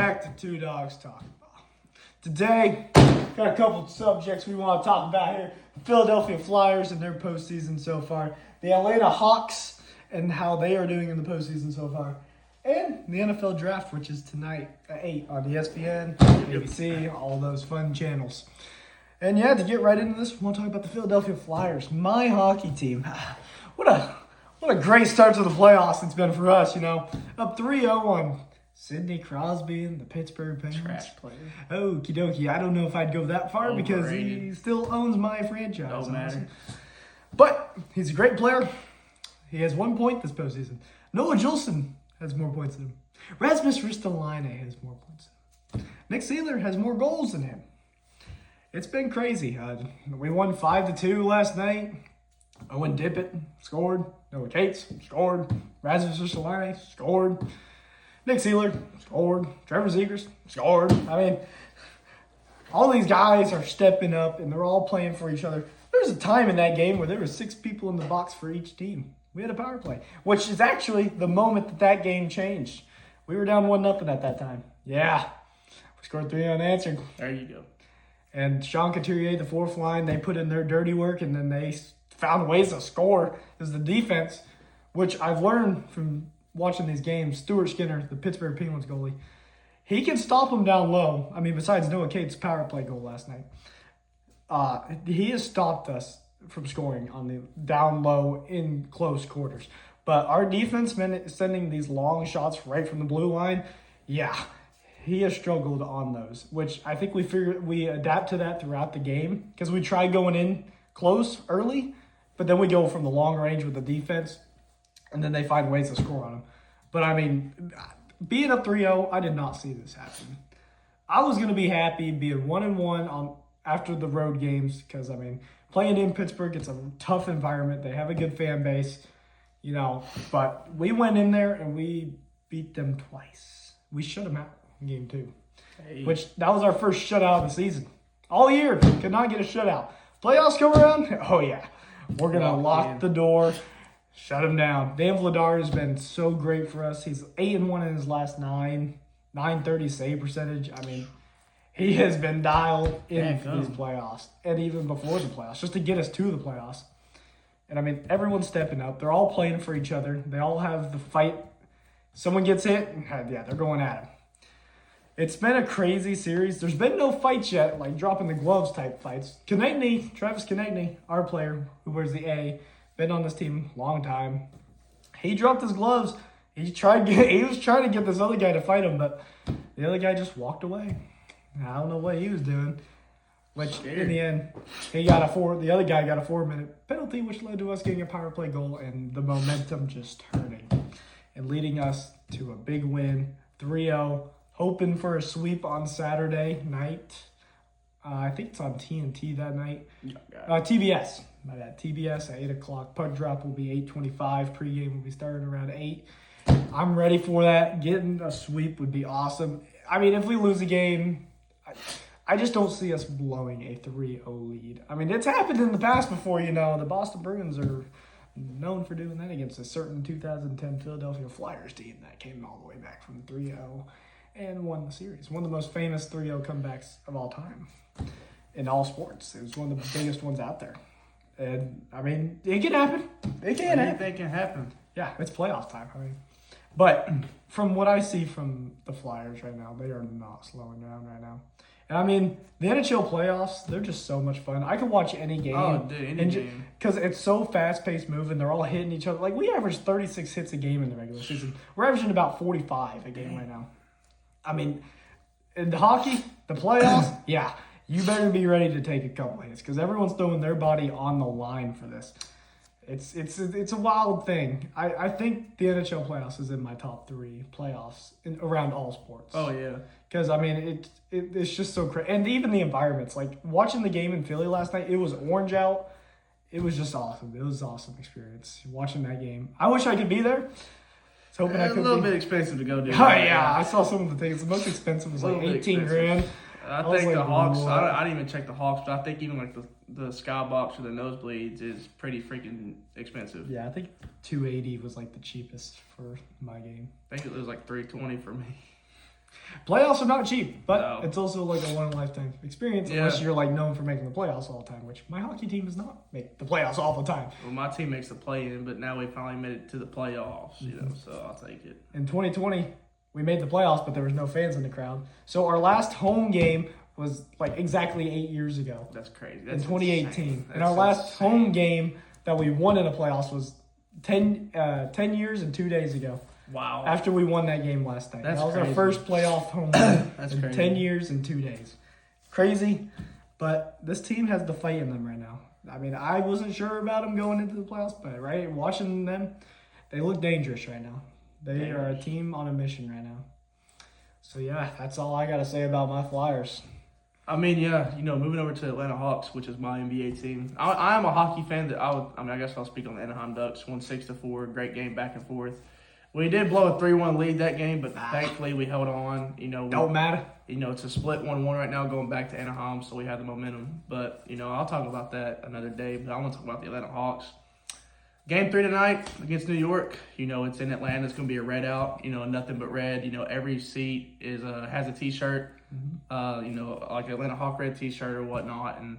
back to Two Dogs Talk. Today, got a couple of subjects we want to talk about here. The Philadelphia Flyers and their postseason so far. The Atlanta Hawks and how they are doing in the postseason so far. And the NFL Draft, which is tonight at 8 on ESPN, ABC, all those fun channels. And yeah, to get right into this, we want to talk about the Philadelphia Flyers, my hockey team. What a great start to the playoffs it's been for us, Up 3-0 on Sidney Crosby and the Pittsburgh Penguins. Trash player. Okie dokie. I don't know if I'd go that far because he Overrated. still owns my franchise. Don't matter. But he's a great player. He has 1 point this postseason. Noah Juleson has more points than him. Rasmus Ristolainen has more points than him. Nick Seeler has more goals than him. It's been crazy. We won 5-2 last night. Owen Dippett scored. Noah Cates scored. Rasmus Ristolainen scored. Nick Seeler scored. Trevor Zegras scored. I mean, all these guys are stepping up, and they're all playing for each other. There was a time in that game where there were 6 people in the box for each team. We had a power play, which is actually the moment that game changed. We were down 1-0 at that time. Yeah. We scored 3 unanswered. There you go. And Sean Couturier, the fourth line, they put in their dirty work, and then they found ways to score. Because the defense, which I've learned from watching these games, Stuart Skinner, the Pittsburgh Penguins goalie, he can stop them down low. I mean, besides Noah Cates' power play goal last night, he has stopped us from scoring on the down low in close quarters. But our defense been sending these long shots right from the blue line. Yeah, he has struggled on those, which I think we adapt to that throughout the game because we try going in close early, but then we go from the long range with the defense, and then they find ways to score on them. But, I mean, being up 3-0, I did not see this happen. I was going to be happy being 1-1 after the road games because, I mean, playing in Pittsburgh, it's a tough environment. They have a good fan base, But we went in there and we beat them twice. We shut them out in game 2, which that was our first shutout of the season. All year, could not get a shutout. Playoffs come around, oh yeah. We're going to lock the door. Shut him down. Dan Vladar has been so great for us. He's 8-1 in his last 930 save percentage. I mean, he has been dialed in for these playoffs and even before the playoffs, just to get us to the playoffs. And I mean, everyone's stepping up. They're all playing for each other. They all have the fight. Someone gets hit, yeah, they're going at him. It's been a crazy series. There's been no fights yet, like dropping the gloves type fights. Travis Konechny, our player who wears the A, been on this team a long time. He dropped his gloves. He was trying to get this other guy to fight him, but the other guy just walked away. I don't know what he was doing. Which in the end, the other guy got a 4-minute penalty, which led to us getting a power play goal and the momentum just turning and leading us to a big win, 3-0. Hoping for a sweep on Saturday night. I think it's on TNT that night. TBS. My bad. TBS at 8 o'clock. Puck drop will be 8:25. Pregame will be starting around 8. I'm ready for that. Getting a sweep would be awesome. I mean, if we lose a game, I just don't see us blowing a 3-0 lead. I mean, it's happened in the past before, The Boston Bruins are known for doing that against a certain 2010 Philadelphia Flyers team that came all the way back from 3-0 and won the series. One of the most famous 3-0 comebacks of all time in all sports. It was one of the biggest ones out there. And, I mean, it can happen. It can happen. Anything can happen. Yeah, it's playoff time. But from what I see from the Flyers right now, they are not slowing down right now. And, I mean, the NHL playoffs, they're just so much fun. I could watch any game. Oh, dude, any game. Because it's so fast-paced moving. They're all hitting each other. Like, we average 36 hits a game in the regular season. We're averaging about 45 a game right now. I mean, in the hockey, the playoffs, yeah, you better be ready to take a couple hits because everyone's throwing their body on the line for this. It's a wild thing. I think the NHL playoffs is in my top 3 playoffs around all sports. Oh, yeah. Because, I mean, it's just so crazy. And even the environments. Like, watching the game in Philly last night, it was orange out. It was just awesome. It was an awesome experience watching that game. I wish I could be there. Hoping I could a little bit expensive to go do. Oh, yeah. I saw some of the tickets. The most expensive was like 18 grand. I think the Hawks, I didn't even check the Hawks, but I think even like the skybox or the nosebleeds is pretty freaking expensive. Yeah, I think $280 was like the cheapest for my game. I think it was like $320 for me. Playoffs are not cheap, but No. it's also like a one-in-a-lifetime experience unless you're like known for making the playoffs all the time, which my hockey team does not make the playoffs all the time. Well, my team makes the play-in, but now we finally made it to the playoffs, so I'll take it. In 2020, we made the playoffs, but there was no fans in the crowd. So our last home game was like exactly 8 years ago That's crazy. in That's 2018. insane. And our That's last insane. home game that we won in the playoffs was 10 years and 2 days ago. Wow. After we won that game last night. That's That was crazy. our first playoff home game That's in crazy. 10 years and 2 days. Crazy, but this team has the fight in them right now. I mean, I wasn't sure about them going into the playoffs, but watching them, they look dangerous right now. They are a team on a mission right now. So yeah, that's all I got to say about my Flyers. I mean, yeah, moving over to Atlanta Hawks, which is my NBA team. I am a hockey fan that I guess I'll speak on the Anaheim Ducks. Won 6-4, great game back and forth. We did blow a 3-1 lead that game, but thankfully we held on. Don't matter. It's a split 1-1 right now going back to Anaheim, so we had the momentum. But, I'll talk about that another day, but I want to talk about the Atlanta Hawks. Game 3 tonight against New York. It's in Atlanta. It's going to be a red out, nothing but red. Every seat has a T-shirt, like an Atlanta Hawk red T-shirt or whatnot. And,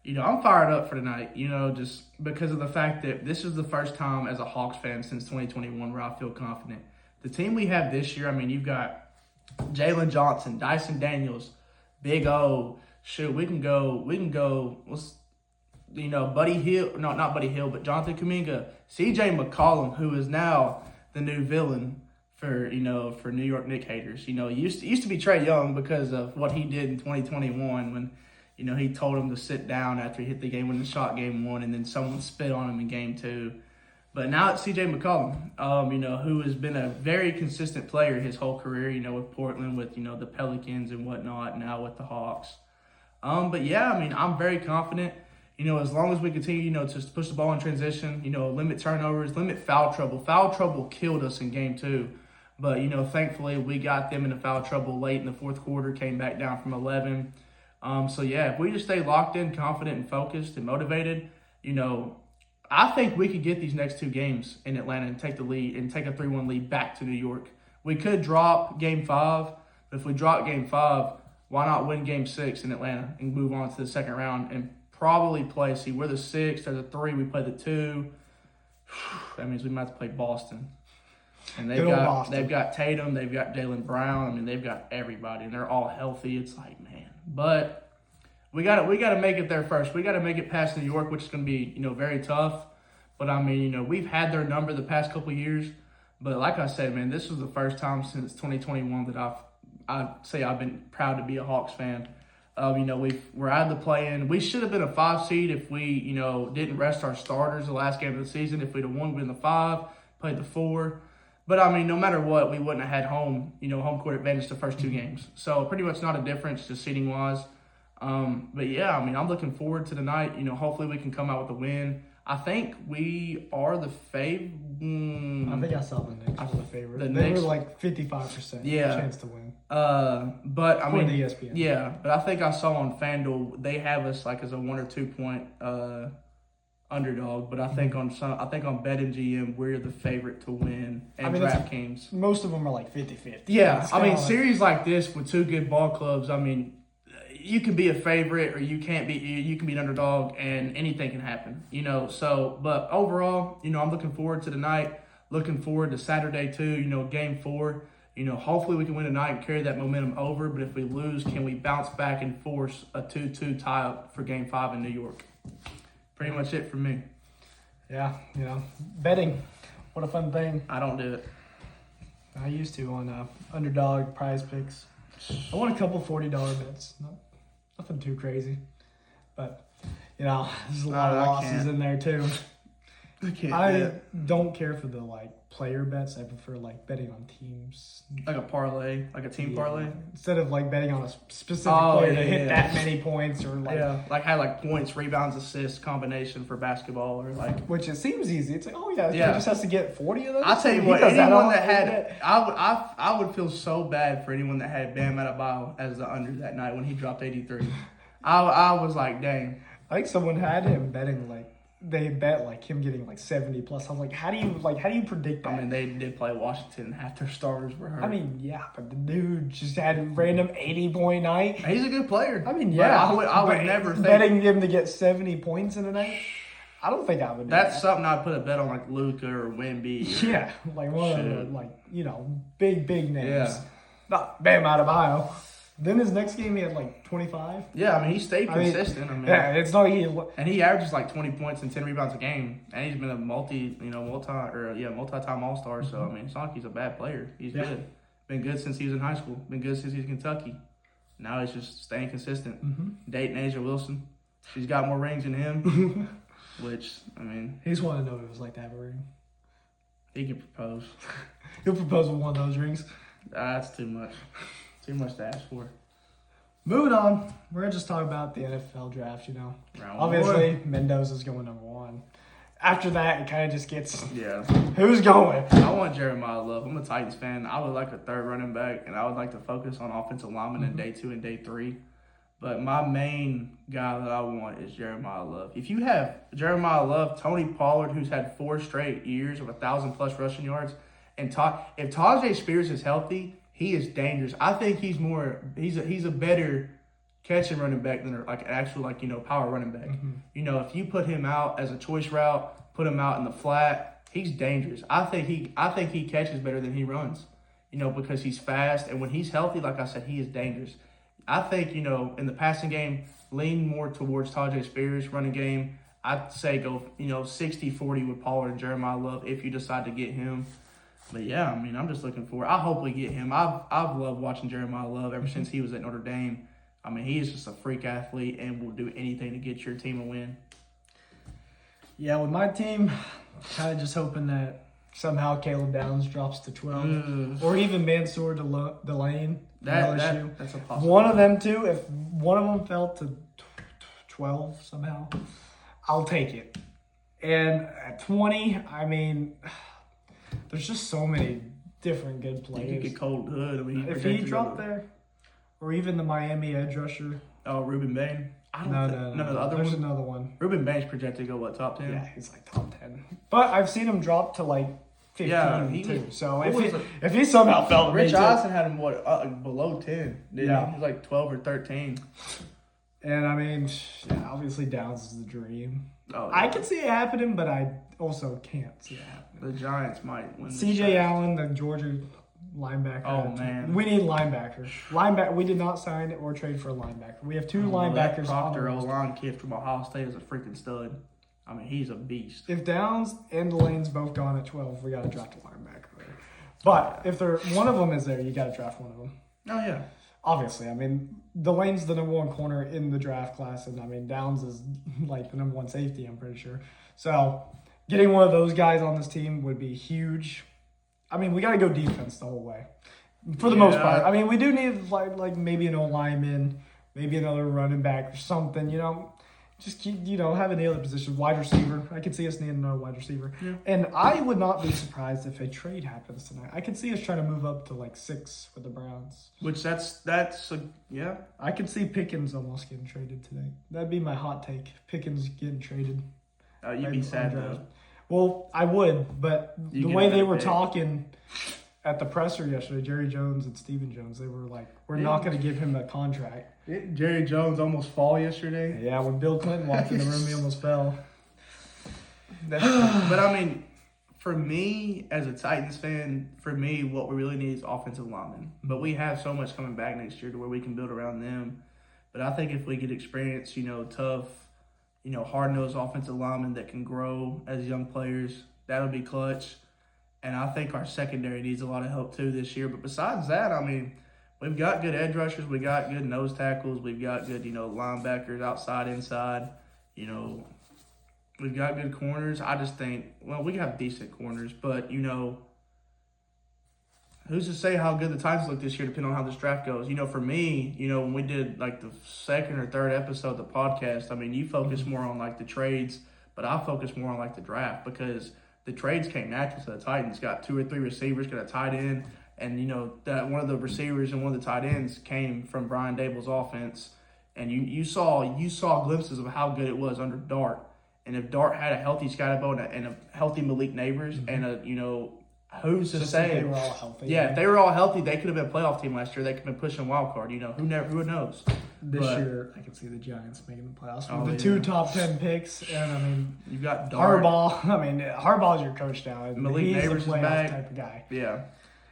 I'm fired up for tonight, just because of the fact that this is the first time as a Hawks fan since 2021 where I feel confident. The team we have this year, I mean, you've got Jalen Johnson, Dyson Daniels, Big O. Shoot, we can go, Buddy Hill, no, not Buddy Hill, but Jonathan Kuminga, CJ McCollum, who is now the new villain for New York Knicks haters. It used to be Trae Young because of what he did in 2021 when, he told him to sit down after he hit the game-winning shot game 1, and then someone spit on him in game 2. But now it's CJ McCollum, who has been a very consistent player his whole career, with Portland, with, the Pelicans and whatnot, now with the Hawks. But yeah, I mean, I'm very confident, as long as we continue, to push the ball in transition, limit turnovers, limit foul trouble. Foul trouble killed us in game 2. But, thankfully we got them into foul trouble late in the fourth quarter, came back down from 11. So yeah, if we just stay locked in, confident and focused and motivated, I think we could get these next 2 games in Atlanta and take the lead and take a 3-1 lead back to New York. We could drop game 5, but if we drop game 5, why not win game 6 in Atlanta and move on to the second round and probably play, we're the 6, there's a 3, we play the 2. That means we might have to play Boston. And they've got Tatum, they've got Jaylen Brown, I mean, they've got everybody, and they're all healthy. It's like, man. But we got to make it there first. We got to make it past New York, which is going to be, very tough. But, I mean, we've had their number the past couple of years. But like I said, man, this was the first time since 2021 that I've been proud to be a Hawks fan. We're out of the play-in. We should have been a 5 seed if we, didn't rest our starters the last game of the season. If we'd have won, we'd been the 5, played the 4. But, I mean, no matter what, we wouldn't have had home court advantage the first 2 games. So, pretty much not a difference just seeding-wise. But, yeah, I mean, I'm looking forward to tonight. Hopefully we can come out with a win. I think we are the favorite. I think I saw the Knicks as the favorite. The They Knicks- were like 55% chance to win. But, I mean, According to ESPN. yeah, but I think I saw on FanDuel, they have us like as a 1 or 2 point underdog, but I think on BetMGM we're the favorite to win, and I mean, DraftKings. Most of them are like 50-50. Yeah, It's I mean, kinda like- series like this with 2 good ball clubs, I mean, you can be a favorite or you can't be. You can be an underdog, and anything can happen. So, but overall, I'm looking forward to tonight. Looking forward to Saturday too. Game 4. Hopefully we can win tonight and carry that momentum over. But if we lose, can we bounce back and force a 2-2 tie up for Game 5 in New York? Pretty much it for me. Yeah, betting. What a fun thing. I don't do it. I used to on Underdog, Prize Picks. I won a couple $40 bets. Nothing too crazy. But, there's a lot of I losses can't. in there too. I can't. I don't care for the player bets. I prefer betting on teams. Like a parlay, like a team parlay. Instead of betting on a specific Oh, player yeah, to hit yeah. that many points or Like points, rebounds, assists combination for basketball or which it seems easy. It's like, oh yeah, he Yeah. just has to get 40 of those. I'll tell you He what, does anyone all that every had, day. I would feel so bad for anyone that had Bam Adebayo as the under that night when he dropped 83. I was like, dang. I think someone had him betting they bet like him getting like 70 plus. I was like, how do you predict that? I mean, they did play Washington, and half their starters were hurt. I mean, yeah, but the dude just had a random 80-point night. He's a good player. I mean, but yeah, I would never think betting him to get 70 points in a night. I don't think I would. That's something I'd put a bet on, like Luka or Wemby. Yeah, like one of the big names. Yeah. Not Bam Adebayo. Then his next game he had like 25. Yeah, I mean he stayed consistent. Yeah, it's not and he averages like 20 points and 10 rebounds a game, and he's been a multi-time All-Star. So I mean, it's not like he's a bad player. He's good. Been good since he was in high school. Been good since he's in Kentucky. Now he's just staying consistent. Dating Asia Wilson. She's got more rings than him. Which, I mean... He just wanted to know what it was like to have a ring. He could propose. He'll propose with one of those rings. That's too much. Too much to ask for. Moving on. We're going to just talk about the NFL draft, Round Obviously, one. Mendoza's going number 1. After that, it kind of just gets... Yeah. Who's going? I want Jeremiah Love. I'm a Titans fan. I would like a third running back, and I would like to focus on offensive linemen in day 2 and day 3. But my main guy that I want is Jeremiah Love. If you have Jeremiah Love, Tony Pollard, who's had 4 straight years of 1,000+ rushing yards, and if Tajay Spears is healthy, he is dangerous. I think he's a better catching running back than like an actual power running back. If you put him out as a choice route, put him out in the flat, he's dangerous. I think he catches better than he runs. Because he's fast, and when he's healthy, like I said, he is dangerous. I think, in the passing game, lean more towards Tajay Spears. Running game, I'd say go, 60-40 with Pollard and Jeremiah Love if you decide to get him. But, yeah, I mean, I'm just looking forward. I hope we get him. I've loved watching Jeremiah Love ever since he was at Notre Dame. I mean, he is just a freak athlete and will do anything to get your team a win. Yeah, with my team, kind of just hoping that somehow Caleb Downs drops to 12. Or even Mansour Delane. That's a possibility. One of them two, if one of them fell to 12 somehow, I'll take it. And at 20, I mean, there's just so many different good players. You could get Colt Hood. I mean, if he dropped there, or even the Miami edge rusher. Oh, Ruben Bain. No, the other there's one? another one. Ruben Bain's projected to go, top 10? Yeah, he's like top 10. But I've seen him drop to like 15 too. So if he somehow fell to Rich me Eisen had him below 10. Yeah. He was like 12 or 13. And I mean, yeah, obviously Downs is the dream. Oh, yeah. I can see it happening, but I also can't see it happening. The Giants might win. CJ Allen, the Georgia linebacker. Oh man, we need linebackers. We did not sign or trade for a linebacker. We have 2 linebackers. Proctor, O-line kid from Ohio State, is a freaking stud. I mean, he's a beast. If Downs and Delane's both gone at 12, we got to draft a linebacker there. But if one of them is there, you got to draft one of them. Oh yeah. Obviously, I mean, Delane's the number 1 corner in the draft class, and I mean, Downs is like the number 1 safety, I'm pretty sure. So, getting one of those guys on this team would be huge. I mean, we got to go defense the whole way, for the most part. I mean, we do need like maybe an O-lineman, maybe another running back or something, Just keep, have any other position. Wide receiver. I could see us needing another wide receiver. Yeah. And I would not be surprised if a trade happens tonight. I could see us trying to move up to like 6 with the Browns. Which yeah. I could see Pickens almost getting traded today. That'd be my hot take. Pickens getting traded. You'd be sad though. Well, I would, but the way they were talking at the presser yesterday, Jerry Jones and Stephen Jones, they were like, we're not going to give him a contract. Didn't Jerry Jones almost fall yesterday? Yeah, when Bill Clinton walked in the room, he almost fell. But I mean, for me, as a Titans fan, what we really need is offensive linemen. But we have so much coming back next year to where we can build around them. But I think if we get experience, tough, hard-nosed offensive linemen that can grow as young players, that'll be clutch. And I think our secondary needs a lot of help too this year. But besides that, I mean, we've got good edge rushers. We got good nose tackles. We've got good, linebackers outside, inside. We've got good corners. I just think, we have decent corners. But, who's to say how good the Titans look this year depending on how this draft goes? For me, when we did like the second or third episode of the podcast, I mean, you focus more on like the trades, but I focus more on like the draft because the trades came natural to the Titans. Got 2 or 3 receivers, got a tight end. And, that one of the receivers and one of the tight ends came from Brian Dable's offense. And you saw glimpses of how good it was under Dart. And if Dart had a healthy Scotty and a healthy Malik Neighbors and a who's to Just say if they were all healthy. Yeah, if they were all healthy, they could have been a playoff team last year. They could have been pushing wild card. Who knows? This But- year, I can see the Giants making the playoffs Oh, with the yeah. 2 top 10 picks, and I mean You've got Dart. Harbaugh. I mean Harbaugh's your coach now. and Malik he's Neighbors is a playoff back. type of guy. Yeah,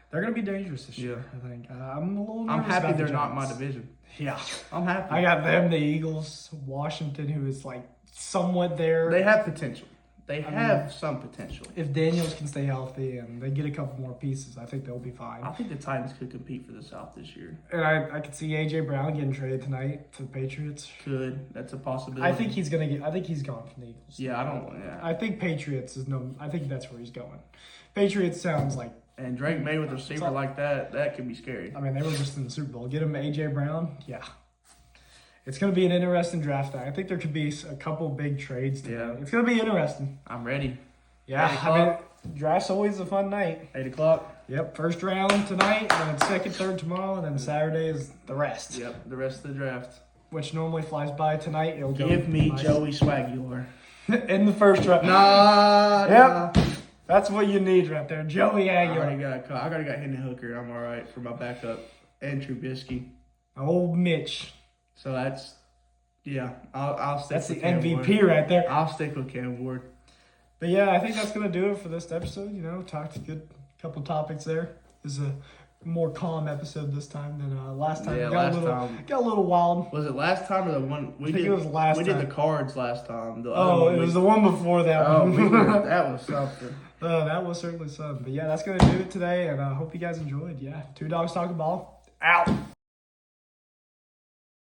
They're gonna be dangerous this year. I think. I'm a little. I'm nervous happy about the they're not in my Giants. division. Yeah, I'm happy. I got them, the Eagles, Washington, who is like somewhat there. They have potential. They have some potential. If Daniels can stay healthy and they get a couple more pieces, I think they'll be fine. I think the Titans could compete for the South this year. And I could see AJ Brown getting traded tonight to the Patriots. Could. That's a possibility. I think he's gonna get. I think he's gone from the Eagles. Yeah, I don't. Yeah. I think Patriots is no. I think that's where he's going. Patriots sounds like. And Drake May with a receiver like that could be scary. I mean, they were just in the Super Bowl. Get him AJ Brown. Yeah. It's going to be an interesting draft night. I think there could be a couple big trades today. Yeah. It's going to be interesting. I'm ready. Yeah. 8 I mean, o'clock. draft's always a fun night. 8 o'clock. Yep. First round tonight, and then second, third tomorrow, and then Saturday is the rest. Yep. The rest of the draft. Which normally flies by tonight. It'll go Give me by- Joey Swagular. in the first round. Nah. Yep. That's what you need right there. Joey I Aguilar. already got Hendon Hooker. I'm all right for my backup. And Trubisky. Old Mitch. So that's, I'll stick That's the with Cam MVP Ward. right there. I'll stick with Cam Ward. But yeah, I think that's gonna do it for this episode. Talked a good couple topics there. This is a more calm episode this time than last time. Yeah, got last a little, time. got a little wild. Was it last time or the one we I think did? it was last We did time. the cards last time. The other Oh, one it we- was the one before that Oh, one. that was something. That was certainly something. But yeah, that's gonna do it today, and I hope you guys enjoyed. Yeah, Two Dogs Talking Ball out.